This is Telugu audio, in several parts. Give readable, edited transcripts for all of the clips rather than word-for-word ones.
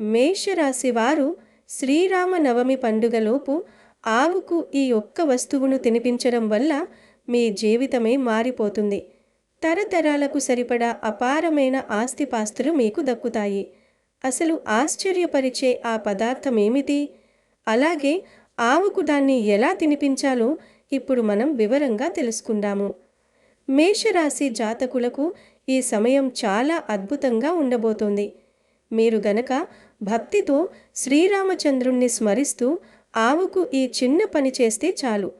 మేషరాశి వారు శ్రీరామనవమి పండుగలోపు ఆవుకు ఈ ఒక్క వస్తువును తినిపించడం వల్ల మీ జీవితమే మారిపోతుంది. తరతరాలకు సరిపడా అపారమైన ఆస్తిపాస్తులు మీకు దక్కుతాయి. అసలు ఆశ్చర్యపరిచే ఆ పదార్థం ఏమిటి? అలాగే ఆవుకు దాన్ని ఎలా తినిపించాలో ఇప్పుడు మనం వివరంగా తెలుసుకుందాము. మేషరాశి జాతకులకు ఈ సమయం చాలా అద్భుతంగా ఉండబోతోంది. మీరు గనక భక్తితో శ్రీరామచంద్రుణ్ణి స్మరిస్తూ ఆవుకు ఈ చిన్న పని చేస్తే చాలు,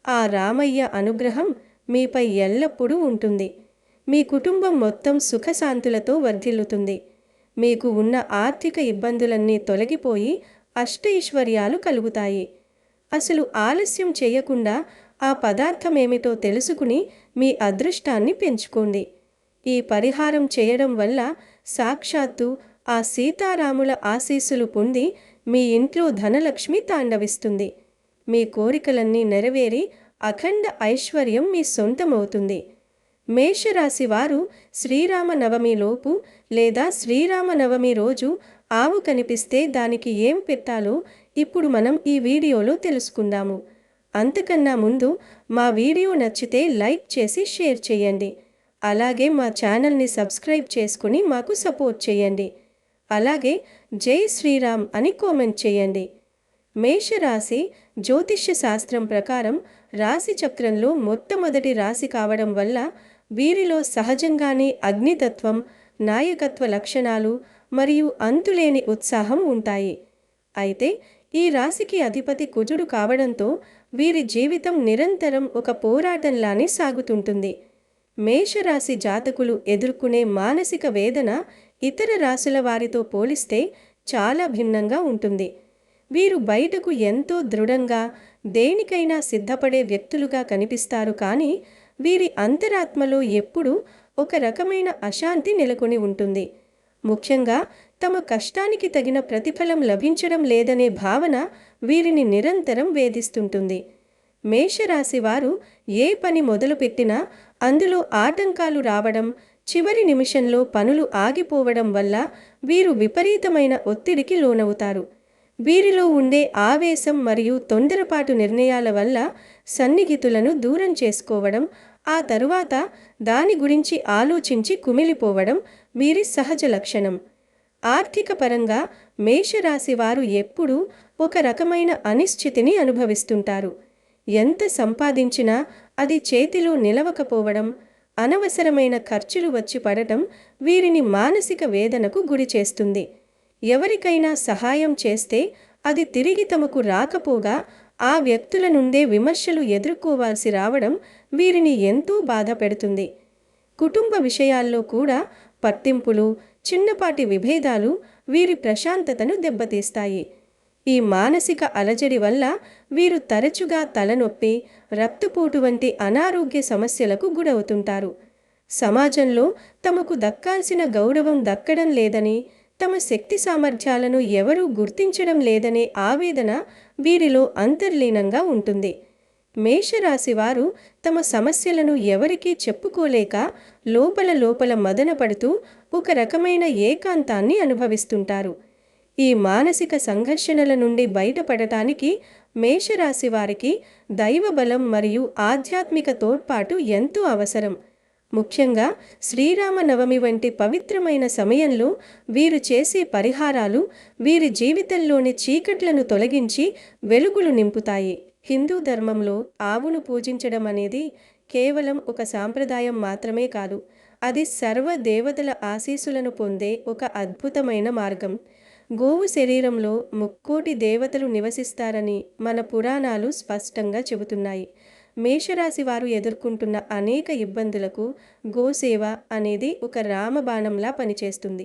ఆ రామయ్య అనుగ్రహం మీపై ఎల్లప్పుడూ ఉంటుంది. మీ కుటుంబం మొత్తం సుఖశాంతులతో వర్ధిల్లుతుంది. మీకు ఉన్న ఆర్థిక ఇబ్బందులన్నీ తొలగిపోయి అష్టైశ్వర్యాలు కలుగుతాయి. అసలు ఆలస్యం చేయకుండా ఆ పదార్థం ఏమిటో తెలుసుకుని మీ అదృష్టాన్ని పెంచుకోండి. ఈ పరిహారం చేయడం వల్ల సాక్షాత్తు ఆ సీతారాముల ఆశీస్సులు పొంది మీ ఇంట్లో ధనలక్ష్మి తాండవిస్తుంది. మీ కోరికలన్నీ నెరవేరి అఖండ ఐశ్వర్యం మీ సొంతమవుతుంది. మేషరాశి వారు శ్రీరామనవమిలోపు లేదా శ్రీరామనవమి రోజు ఆవు కనిపిస్తే దానికి ఏం పెట్టాలో ఇప్పుడు మనం ఈ వీడియోలో తెలుసుకుందాము. అంతకన్నా ముందు మా వీడియో నచ్చితే లైక్ చేసి షేర్ చేయండి. అలాగే మా ఛానల్ని సబ్స్క్రైబ్ చేసుకుని మాకు సపోర్ట్ చేయండి. అలాగే జై శ్రీరామ్ అని కామెంట్ చేయండి. మేషరాశి జ్యోతిష్య శాస్త్రం ప్రకారం రాశి చక్రంలో మొట్టమొదటి రాశి కావడం వల్ల వీరిలో సహజంగానే అగ్నితత్వం, నాయకత్వ లక్షణాలు మరియు అంతులేని ఉత్సాహం ఉంటాయి. అయితే ఈ రాశికి అధిపతి కుజుడు కావడంతో వీరి జీవితం నిరంతరం ఒక పోరాటంలానే సాగుతుంటుంది. మేషరాశి జాతకులు ఎదుర్కొనే మానసిక వేదన ఇతర రాశుల వారితో పోలిస్తే చాలా భిన్నంగా ఉంటుంది. వీరు బయటకు ఎంతో దృఢంగా, దేనికైనా సిద్ధపడే వ్యక్తులుగా కనిపిస్తారు. కానీ వీరి అంతరాత్మలో ఎప్పుడూ ఒక రకమైన అశాంతి నెలకొని ఉంటుంది. ముఖ్యంగా తమ కష్టానికి తగిన ప్రతిఫలం లభించడం లేదనే భావన వీరిని నిరంతరం వేధిస్తుంటుంది. మేషరాశి వారు ఏ పని మొదలుపెట్టినా అందులో ఆటంకాలు రావడం, చివరి నిమిషంలో పనులు ఆగిపోవడం వల్ల వీరు విపరీతమైన ఒత్తిడికి లోనవుతారు. వీరిలో ఉండే ఆవేశం మరియు తొందరపాటు నిర్ణయాల వల్ల సన్నిహితులను దూరం చేసుకోవడం, ఆ తరువాత దాని గురించి ఆలోచించి కుమిలిపోవడం వీరి సహజ లక్షణం. ఆర్థిక పరంగా మేషరాశి వారు ఎప్పుడూ ఒక రకమైన అనిశ్చితిని అనుభవిస్తుంటారు. ఎంత సంపాదించినా అది చేతిలో నిలవకపోవడం, అనవసరమైన ఖర్చులు వచ్చి పడటం వీరిని మానసిక వేదనకు గురి చేస్తుంది. ఎవరికైనా సహాయం చేస్తే అది తిరిగి తమకు రాకపోగా ఆ వ్యక్తుల నుండే విమర్శలు ఎదుర్కోవాల్సి రావడం వీరిని ఎంతో బాధ పెడుతుంది. కుటుంబ విషయాల్లో కూడా పట్టింపులు, చిన్నపాటి విభేదాలు వీరి ప్రశాంతతను దెబ్బతీస్తాయి. ఈ మానసిక అలజడి వల్ల వీరు తరచుగా తలనొప్పి, రక్తపోటు వంటి అనారోగ్య సమస్యలకు గురవుతుంటారు. సమాజంలో తమకు దక్కాల్సిన గౌరవం దక్కడం లేదని, తమ శక్తి సామర్థ్యాలను ఎవరూ గుర్తించడం లేదనే ఆవేదన వీరిలో అంతర్లీనంగా ఉంటుంది. మేషరాశి వారు తమ సమస్యలను ఎవరికీ చెప్పుకోలేక లోపల మదనపడుతూ ఒక రకమైన ఏకాంతాన్ని అనుభవిస్తుంటారు. ఈ మానసిక సంఘర్షణల నుండి బయటపడటానికి మేషరాశి వారికి దైవబలం మరియు ఆధ్యాత్మిక తోడ్పాటు ఎంతో అవసరం. ముఖ్యంగా శ్రీరామనవమి వంటి పవిత్రమైన సమయంలో వీరు చేసే పరిహారాలు వీరి జీవితంలోని చీకట్లను తొలగించి వెలుగులు నింపుతాయి. హిందూ ధర్మంలో ఆవును పూజించడం అనేది కేవలం ఒక సాంప్రదాయం మాత్రమే కాదు, అది సర్వ దేవతల ఆశీస్సులను పొందే ఒక అద్భుతమైన మార్గం. గోవు శరీరంలో ముక్కోటి దేవతలు నివసిస్తారని మన పురాణాలు స్పష్టంగా చెబుతున్నాయి. మేషరాశి వారు ఎదుర్కొంటున్న అనేక ఇబ్బందులకు గోసేవ అనేది ఒక రామబాణంలా పనిచేస్తుంది.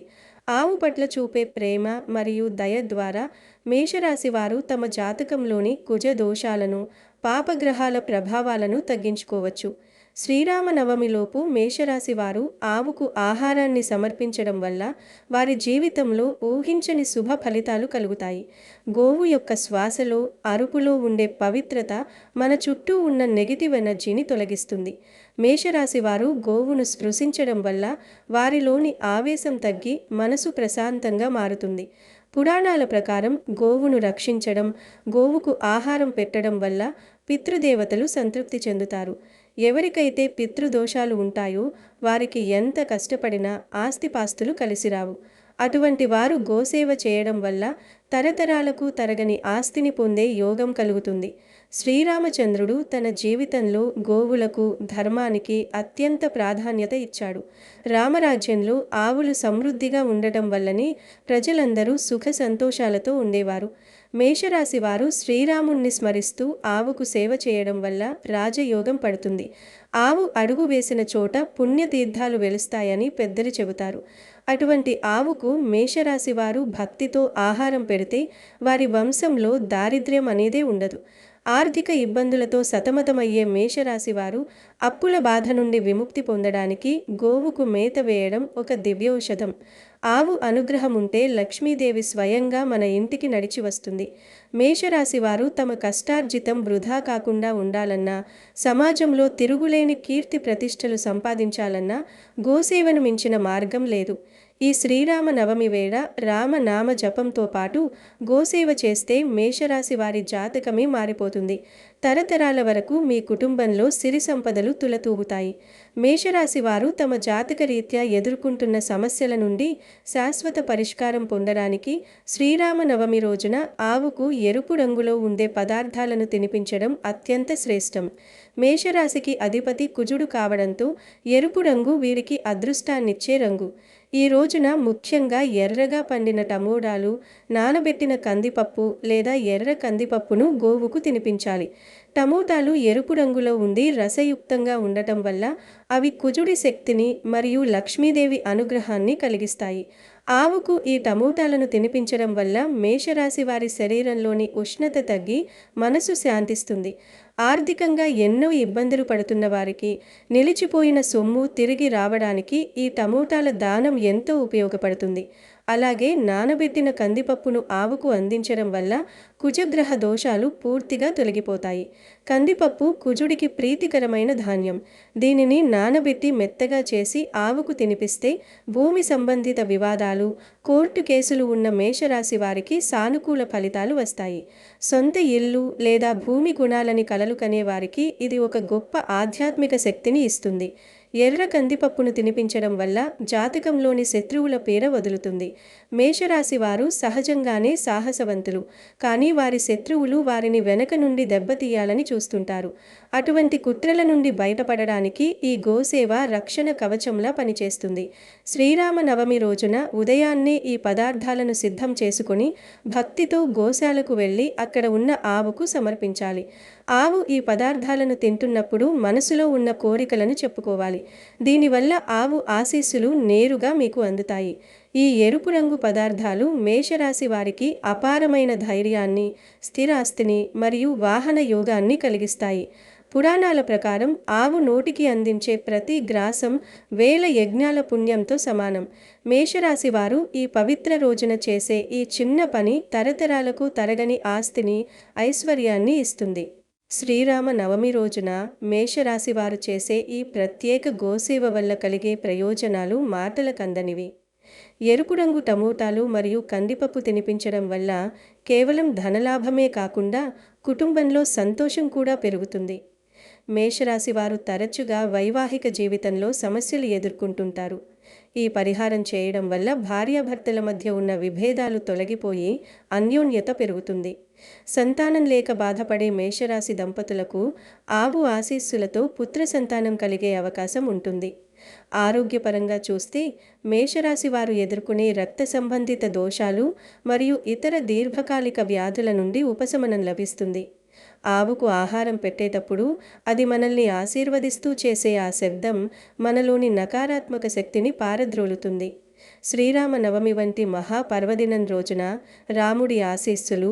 ఆవు పట్ల చూపే ప్రేమ మరియు దయ ద్వారా మేషరాశి వారు తమ జాతకంలోని కుజ దోషాలను, పాపగ్రహాల ప్రభావాలను తగ్గించుకోవచ్చు. శ్రీరామనవమిలోపు మేషరాశి వారు ఆవుకు ఆహారాన్ని సమర్పించడం వల్ల వారి జీవితంలో ఊహించని శుభ ఫలితాలు కలుగుతాయి. గోవు యొక్క శ్వాసలో, అరుపులో ఉండే పవిత్రత మన చుట్టూ ఉన్న నెగిటివ్ ఎనర్జీని తొలగిస్తుంది. మేషరాశి వారు గోవును స్పృశించడం వల్ల వారిలోని ఆవేశం తగ్గి మనసు ప్రశాంతంగా మారుతుంది. పురాణాల ప్రకారం గోవును రక్షించడం, గోవుకు ఆహారం పెట్టడం వల్ల పితృదేవతలు సంతృప్తి చెందుతారు. ఎవరికైతే పితృదోషాలు ఉంటాయో వారికి ఎంత కష్టపడినా ఆస్తిపాస్తులు కలిసిరావు. అటువంటి వారు గోసేవ చేయడం వల్ల తరతరాలకు తరగని ఆస్తిని పొందే యోగం కలుగుతుంది. శ్రీరామచంద్రుడు తన జీవితంలో గోవులకు, ధర్మానికి అత్యంత ప్రాధాన్యత ఇచ్చాడు. రామరాజ్యంలో ఆవులు సమృద్ధిగా ఉండటం వల్లనే ప్రజలందరూ సుఖ సంతోషాలతో ఉండేవారు. మేషరాశి వారు శ్రీరాముణ్ణి స్మరిస్తూ ఆవుకు సేవ చేయడం వల్ల రాజయోగం పడుతుంది. ఆవు అడుగు వేసిన చోట పుణ్యతీర్థాలు వెలుస్తాయని పెద్దలు చెబుతారు. అటువంటి ఆవుకు మేషరాశి వారు భక్తితో ఆహారం పెడితే వారి వంశంలో దారిద్ర్యం అనేదే ఉండదు. ఆర్థిక ఇబ్బందులతో సతమతమయ్యే మేషరాశి వారు అప్పుల బాధ నుండి విముక్తి పొందడానికి గోవుకు మేత వేయడం ఒక దివ్యౌషధం. ఆవు అనుగ్రహం ఉంటే లక్ష్మీదేవి స్వయంగా మన ఇంటికి నడిచి వస్తుంది. మేషరాశి వారు తమ కష్టార్జితం వృధా కాకుండా ఉండాలన్నా, సమాజంలో తిరుగులేని కీర్తి ప్రతిష్టలు సంపాదించాలన్నా గోసేవను మించిన మార్గం లేదు. ఈ శ్రీరామ నవమి వేళ రామనామ జపంతో పాటు గోసేవ చేస్తే మేషరాశి వారి జాతకమే మారిపోతుంది. తరతరాల వరకు మీ కుటుంబంలో సిరి సంపదలు తులతూగుతాయి. మేషరాశి వారు తమ జాతక రీత్యా ఎదుర్కొంటున్న సమస్యల నుండి శాశ్వత పరిష్కారం పొందడానికి శ్రీరామనవమి రోజున ఆవుకు ఎరుపు రంగులో ఉండే పదార్థాలను తినిపించడం అత్యంత శ్రేష్టం. మేషరాశికి అధిపతి కుజుడు కావడంతో ఎరుపు రంగు వీరికి అదృష్టాన్నిచ్చే రంగు. ఈ రోజున ముఖ్యంగా ఎర్రగా పండిన టమోటాలు, నానబెట్టిన కందిపప్పు లేదా ఎర్ర కందిపప్పును గోవుకు తినిపించాలి. టమోటాలు ఎరుపు రంగులో ఉండి రసయుక్తంగా ఉండటం వల్ల అవి కుజుడి శక్తిని మరియు లక్ష్మీదేవి అనుగ్రహాన్ని కలిగిస్తాయి. ఆవుకు ఈ టమోటాలను తినిపించడం వల్ల మేషరాశి వారి శరీరంలోని ఉష్ణత తగ్గి మనసు శాంతిస్తుంది. ఆర్థికంగా ఎన్నో ఇబ్బందులు పడుతున్న వారికి నిలిచిపోయిన సొమ్ము తిరిగి రావడానికి ఈ టమోటాల దానం ఎంతో ఉపయోగపడుతుంది. అలాగే నానబెట్టిన కందిపప్పును ఆవుకు అందించడం వల్ల కుజగ్రహ దోషాలు పూర్తిగా తొలగిపోతాయి. కందిపప్పు కుజుడికి ప్రీతికరమైన ధాన్యం. దీనిని నానబెట్టి మెత్తగా చేసి ఆవుకు తినిపిస్తే భూమి సంబంధిత వివాదాలు, కోర్టు కేసులు ఉన్న మేషరాశి వారికి సానుకూల ఫలితాలు వస్తాయి. సొంత ఇల్లు లేదా భూమి గుణాలని కలలు కనే వారికి ఇది ఒక గొప్ప ఆధ్యాత్మిక శక్తిని ఇస్తుంది. ఎర్ర కందిపప్పును తినిపించడం వల్ల జాతకంలోని శత్రువుల పీడ వదులుతుంది. మేషరాశి వారు సహజంగానే సాహసవంతులు, కానీ వారి శత్రువులు వారిని వెనక నుండి దెబ్బతీయాలని చూస్తుంటారు. అటువంటి కుట్రల నుండి బయటపడడానికి ఈ గోసేవ రక్షణ కవచంలా పనిచేస్తుంది. శ్రీరామ నవమి రోజున ఉదయాన్నే ఈ పదార్థాలను సిద్ధం చేసుకుని భక్తితో గోశాలకు వెళ్ళి అక్కడ ఉన్న ఆవుకు సమర్పించాలి. ఆవు ఈ పదార్థాలను తింటున్నప్పుడు మనసులో ఉన్న కోరికలను చెప్పుకోవాలి. దీనివల్ల ఆవు ఆశీస్సులు నేరుగా మీకు అందుతాయి. ఈ ఎరుపు రంగు పదార్థాలు మేషరాశి వారికి అపారమైన ధైర్యాన్ని, స్థిరాస్తిని మరియు వాహన యోగాన్ని కలిగిస్తాయి. పురాణాల ప్రకారం ఆవు నోటికి అందించే ప్రతి గ్రాసం 1000 యజ్ఞాల పుణ్యంతో సమానం. మేషరాశి వారు ఈ పవిత్ర రోజున చేసే ఈ చిన్న పని తరతరాలకు తరగని ఆస్తిని, ఐశ్వర్యాన్ని ఇస్తుంది. శ్రీరామ నవమి రోజున మేషరాశి వారు చేసే ఈ ప్రత్యేక గోసేవ వల్ల కలిగే ప్రయోజనాలు మాటలకందనివి. ఎరుపు రంగు టమోటాలు మరియు కందిపప్పు తినిపించడం వల్ల కేవలం ధనలాభమే కాకుండా కుటుంబంలో సంతోషం కూడా పెరుగుతుంది. మేషరాశి వారు తరచుగా వైవాహిక జీవితంలో సమస్యలు ఎదుర్కొంటుంటారు. ఈ పరిహారం చేయడం వల్ల భార్యాభర్తల మధ్య ఉన్న విభేదాలు తొలగిపోయి అన్యోన్యత పెరుగుతుంది. సంతానం లేక బాధపడే మేషరాశి దంపతులకు ఆవు ఆశీస్సులతో పుత్ర సంతానం కలిగే అవకాశం ఉంటుంది. ఆరోగ్యపరంగా చూస్తే మేషరాశి వారు ఎదుర్కొనే రక్త సంబంధిత దోషాలు మరియు ఇతర దీర్ఘకాలిక వ్యాధుల నుండి ఉపశమనం లభిస్తుంది. ఆవుకు ఆహారం పెట్టేటప్పుడు అది మనల్ని ఆశీర్వదిస్తూ చేసే ఆ శబ్దం మనలోని నకారాత్మక శక్తిని పారద్రోలుతుంది. శ్రీరామ నవమి వంటి మహాపర్వదినం రోజున రాముడి ఆశీస్సులు,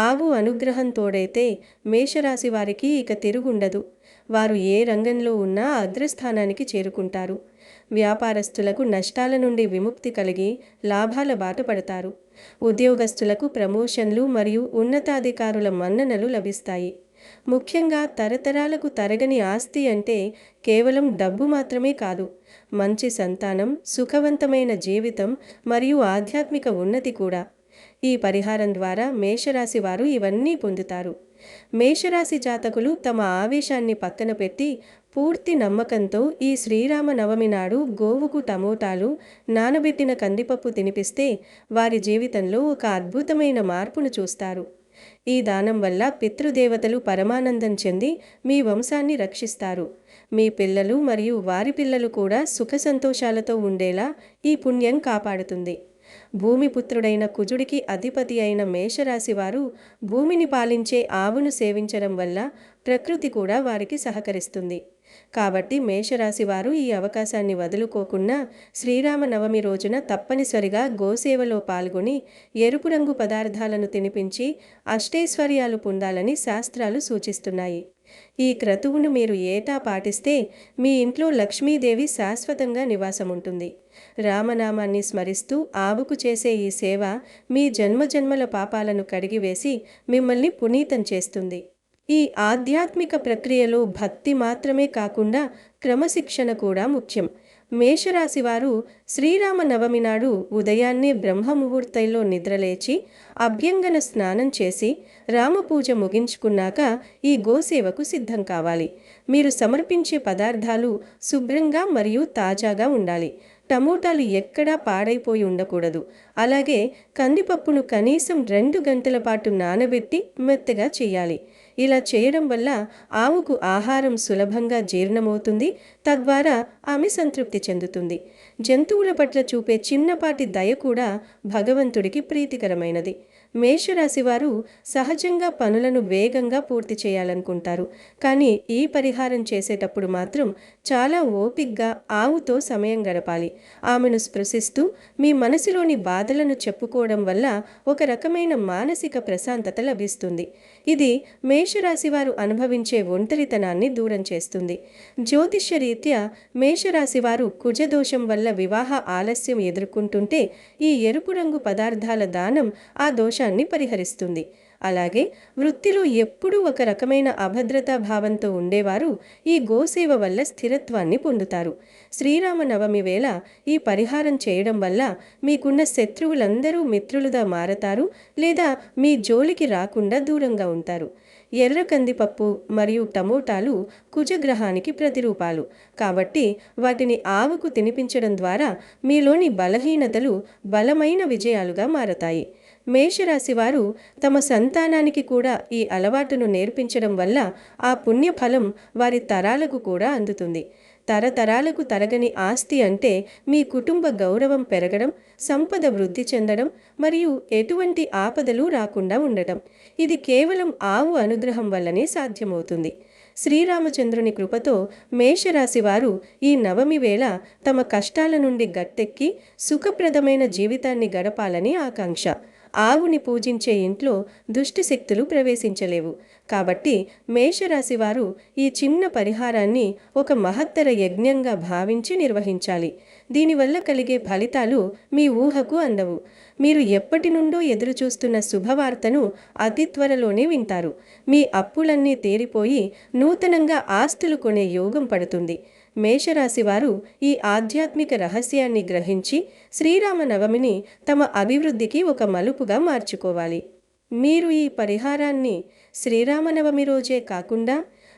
ఆవు అనుగ్రహం తోడైతే మేషరాశి వారికి ఇక తిరుగుండదు. వారు ఏ రంగంలో ఉన్నా అగ్రస్థానానికి చేరుకుంటారు. వ్యాపారస్తులకు నష్టాల నుండి విముక్తి కలిగి లాభాల బాట పడతారు. ఉద్యోగస్తులకు ప్రమోషన్లు మరియు ఉన్నతాధికారుల మన్ననలు లభిస్తాయి. ముఖ్యంగా తరతరాలకు తరగని ఆస్తి అంటే కేవలం డబ్బు మాత్రమే కాదు, మంచి సంతానం, సుఖవంతమైన జీవితం మరియు ఆధ్యాత్మిక ఉన్నతి కూడా. ఈ పరిహారం ద్వారా మేషరాశి వారు ఇవన్నీ పొందుతారు. మేషరాశి జాతకులు తమ ఆవేశాన్ని పక్కన పెట్టి పూర్తి నమ్మకంతో ఈ శ్రీరామ నవమి నాడు గోవుకు టమోటాలు, నానబెట్టిన కందిపప్పు తినిపిస్తే వారి జీవితంలో ఒక అద్భుతమైన మార్పును చూస్తారు. ఈ దానం వల్ల పితృదేవతలు పరమానందం చెంది మీ వంశాన్ని రక్షిస్తారు. మీ పిల్లలు మరియు వారి పిల్లలు కూడా సుఖ సంతోషాలతో ఉండేలా ఈ పుణ్యం కాపాడుతుంది. భూమిపుత్రుడైన కుజుడికి అధిపతి అయిన మేషరాశి వారు భూమిని పాలించే ఆవును సేవించడం వల్ల ప్రకృతి కూడా వారికి సహకరిస్తుంది. కాబట్టి మేషరాశి వారు ఈ అవకాశాన్ని వదులుకోకుండా శ్రీరామనవమి రోజున తప్పనిసరిగా గోసేవలో పాల్గొని ఎరుపు రంగు పదార్థాలను తినిపించి అష్టైశ్వర్యాలు పొందాలని శాస్త్రాలు సూచిస్తున్నాయి. ఈ క్రతువును మీరు ఏటా పాటిస్తే మీ ఇంట్లో లక్ష్మీదేవి శాశ్వతంగా నివాసముంటుంది. రామనామాన్ని స్మరిస్తూ ఆవుకు చేసే ఈ సేవ మీ జన్మజన్మల పాపాలను కడిగివేసి మిమ్మల్ని పునీతం చేస్తుంది. ఈ ఆధ్యాత్మిక ప్రక్రియలో భక్తి మాత్రమే కాకుండా క్రమశిక్షణ కూడా ముఖ్యం. మేషరాశి వారు శ్రీరామనవమి నాడు ఉదయాన్నే బ్రహ్మముహూర్తంలో నిద్రలేచి అభ్యంగన స్నానం చేసి రామపూజ ముగించుకున్నాక ఈ గోసేవకు సిద్ధం కావాలి. మీరు సమర్పించే పదార్థాలు శుభ్రంగా మరియు తాజాగా ఉండాలి. టమోటాలు ఎక్కడా పాడైపోయి ఉండకూడదు. అలాగే కందిపప్పును కనీసం 2 గంటల పాటు నానబెట్టి మెత్తగా చేయాలి. ఇలా చేయడం వల్ల ఆవుకు ఆహారం సులభంగా జీర్ణమవుతుంది, తద్వారా ఆమె సంతృప్తి చెందుతుంది. జంతువుల పట్ల చూపే చిన్నపాటి దయ కూడా భగవంతుడికి ప్రీతికరమైనది. మేషరాశి వారు సహజంగా పనులను వేగంగా పూర్తి చేయాలనుకుంటారు, కానీ ఈ పరిహారం చేసేటప్పుడు మాత్రం చాలా ఓపిగ్గా ఆవుతో సమయం గడపాలి. ఆమెను స్పృశిస్తూ మీ మనసులోని బాధలను చెప్పుకోవడం వల్ల ఒక రకమైన మానసిక ప్రశాంతత లభిస్తుంది. ఇది మేషరాశి వారు అనుభవించే ఒంటరితనాన్ని దూరం చేస్తుంది. జ్యోతిష్యరీత్యా మేషరాశి వారు కుజదోషం వల్ల వివాహ ఆలస్యం ఎదుర్కొంటుంటే ఈ ఎరుపు రంగు పదార్థాల దానం ఆ దోషాన్ని పరిహరిస్తుంది. అలాగే వృత్తిలో ఎప్పుడూ ఒక రకమైన అభద్రతా భావంతో ఉండేవారు ఈ గోసేవ వల్ల స్థిరత్వాన్ని పొందుతారు. శ్రీరామనవమి వేళ ఈ పరిహారం చేయడం వల్ల మీకున్న శత్రువులందరూ మిత్రులుగా మారతారు లేదా మీ జోలికి రాకుండా దూరంగా ఉంటారు. ఎర్ర కందిపప్పు మరియు టమోటాలు కుజగ్రహానికి ప్రతిరూపాలు కాబట్టి వాటిని ఆవుకు తినిపించడం ద్వారా మీలోని బలహీనతలు బలమైన విజయాలుగా మారతాయి. మేషరాశి వారు తమ సంతానానికి కూడా ఈ అలవాటును నేర్పించడం వల్ల ఆ పుణ్యఫలం వారి తరాలకు కూడా అందుతుంది. తరతరాలకు తరగని ఆస్తి అంటే మీ కుటుంబ గౌరవం పెరగడం, సంపద వృద్ధి చెందడం మరియు ఎటువంటి ఆపదలు రాకుండా ఉండటం. ఇది కేవలం ఆవు అనుగ్రహం వల్లనే సాధ్యమవుతుంది. శ్రీరామచంద్రుని కృపతో మేషరాశి వారు ఈ నవమి వేళ తమ కష్టాల నుండి గట్టెక్కి సుఖప్రదమైన జీవితాన్ని గడపాలని ఆకాంక్ష. ఆవుని పూజించే ఇంట్లో దుష్టి శక్తులు ప్రవేశించలేవు. కాబట్టి మేషరాశి వారు ఈ చిన్న పరిహారాన్ని ఒక మహత్తర యజ్ఞంగా భావించి నిర్వహించాలి. దీనివల్ల కలిగే ఫలితాలు మీ ఊహకు అందవు. మీరు ఎప్పటి నుండో ఎదురుచూస్తున్న శుభవార్తను అతి త్వరలోనే వింటారు. మీ అప్పులన్నీ తీరిపోయి నూతనంగా ఆస్తులు కొనే యోగం పడుతుంది. మేషరాశి వారు ఈ ఆధ్యాత్మిక రహస్యాన్ని గ్రహించి శ్రీరామనవమిని తమ అభివృద్ధికి ఒక మలుపుగా మార్చుకోవాలి. మీరు ఈ పరిహారాన్ని శ్రీరామనవమి రోజే కాకుండా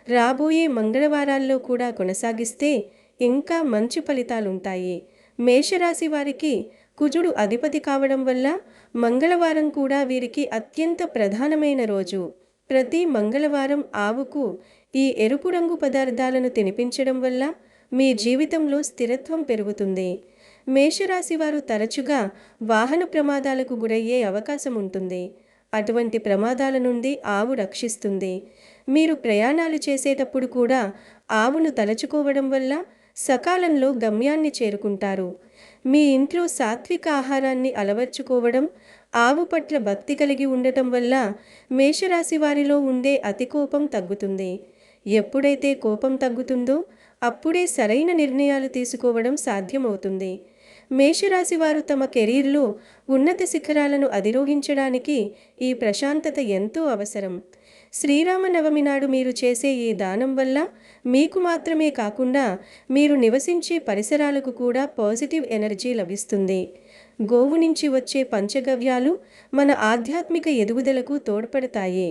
రాబోయే మంగళవారాల్లో కూడా కొనసాగిస్తే ఇంకా మంచి ఫలితాలుంటాయి. మేషరాశి వారికి కుజుడు అధిపతి కావడం వల్ల మంగళవారం కూడా వీరికి అత్యంత ప్రధానమైన రోజు. ప్రతి మంగళవారం ఆవుకు ఈ ఎరుపు రంగు పదార్థాలను తినిపించడం వల్ల మీ జీవితంలో స్థిరత్వం పెరుగుతుంది. మేషరాశి వారు తరచుగా వాహన ప్రమాదాలకు గురయ్యే అవకాశం ఉంటుంది. అటువంటి ప్రమాదాల నుండి ఆవు రక్షిస్తుంది. మీరు ప్రయాణాలు చేసేటప్పుడు కూడా ఆవును తలుచుకోవడం వల్ల సకాలంలో గమ్యాన్ని చేరుకుంటారు. మీ ఇంట్లో సాత్విక ఆహారాన్ని అలవర్చుకోవడం, ఆవు పట్ల భక్తి కలిగి ఉండటం వల్ల మేషరాశి వారిలో ఉండే అతికోపం తగ్గుతుంది. ఎప్పుడైతే కోపం తగ్గుతుందో అప్పుడే సరైన నిర్ణయాలు తీసుకోవడం సాధ్యమవుతుంది. మేషరాశి వారు తమ కెరీర్లో ఉన్నత శిఖరాలను అధిరోహించడానికి ఈ ప్రశాంతత ఎంతో అవసరం. శ్రీరామనవమి నాడు మీరు చేసే ఈ దానం వల్ల మీకు మాత్రమే కాకుండా మీరు నివసించే పరిసరాలకు కూడా పాజిటివ్ ఎనర్జీ లభిస్తుంది. గోవు నుంచి వచ్చే పంచగవ్యాలు మన ఆధ్యాత్మిక ఎదుగుదలకు తోడ్పడతాయి.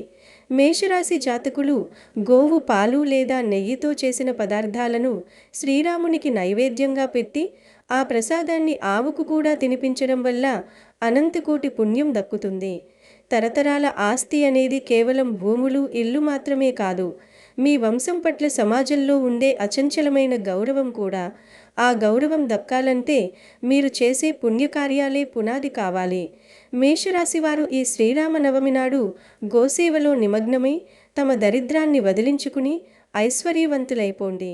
మేషరాశి జాతకులు గోవు పాలు లేదా నెయ్యితో చేసిన పదార్థాలను శ్రీరామునికి నైవేద్యంగా పెట్టి ఆ ప్రసాదాన్ని ఆవుకు కూడా తినిపించడం వల్ల అనంతకోటి పుణ్యం దక్కుతుంది. తరతరాల ఆస్తి అనేది కేవలం భూములు, ఇల్లు మాత్రమే కాదు, మీ వంశం పట్ల సమాజంలో ఉండే అచంచలమైన గౌరవం కూడా. ఆ గౌరవం దక్కాలంటే మీరు చేసే పుణ్యకార్యాలే పునాది కావాలి. మేషరాశి వారు ఈ శ్రీరామనవమి నాడు గోసేవలో నిమగ్నమై తమ దరిద్రాన్ని వదిలించుకుని ఐశ్వర్యవంతులైపోండి.